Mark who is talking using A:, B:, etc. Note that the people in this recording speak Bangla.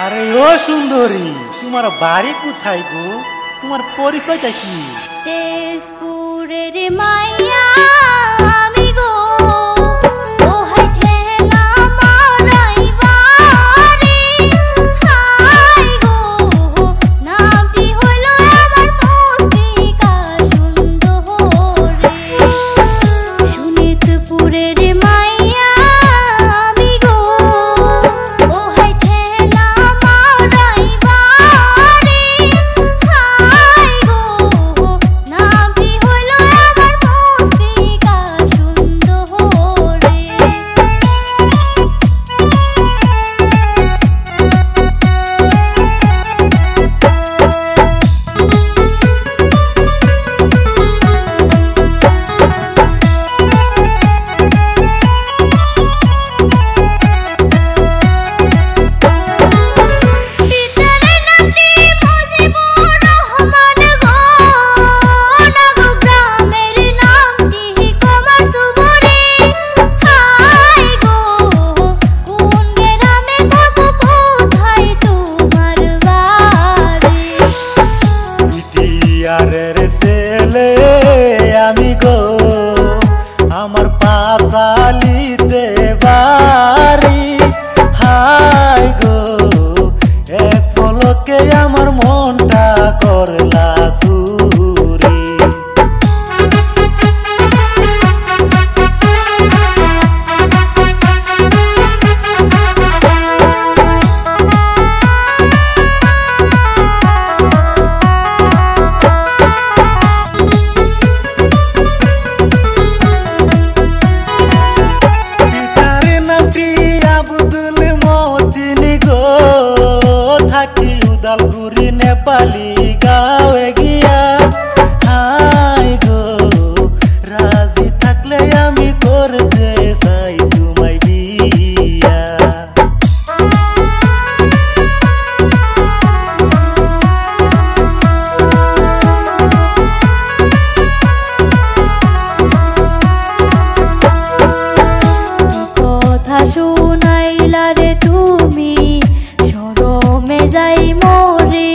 A: আরে ও সুন্দরী, তোমার বাড়ি কোথায় গো? তোমার পরিচয়টা কি?
B: তেজপুরের মাইয়া আমি গো, ও হাই ঠেলা মারাইবারে, হাই গো নামটি হইল আমার মুস্তিকা সুন্দরী। শোনিতপুরের মাইয়া আমি গো, ও হাই ঠেলা মারাইবারে, হাই গো নামটি হইল আমার মুস্তিকা সুন্দরী। ভিতরে নামটি মুজিবুর রহমান গো, নাগো গ্রামের নামটি কুমার সুবরি, হাই গো কোন গ্রামে থাকো, কোথায় তোমার বাড়ি?
A: বিটিআরের ছেলে আমি গো, আমার পাশালিতে বাড়ি, হাই গো এক পলকে আমার মনটা করলা চুরি। পিতার নামটি আব্দুল মতিন গো, থাকি উদালগুড়ি নেপালি গাঁয়ে গিয়া, হাই গো রাজি থাকলে আমি করতে চাই তোমায় বিয়া।
B: কথা শুনাইলা রে তুমি, শরমে যাই মরে,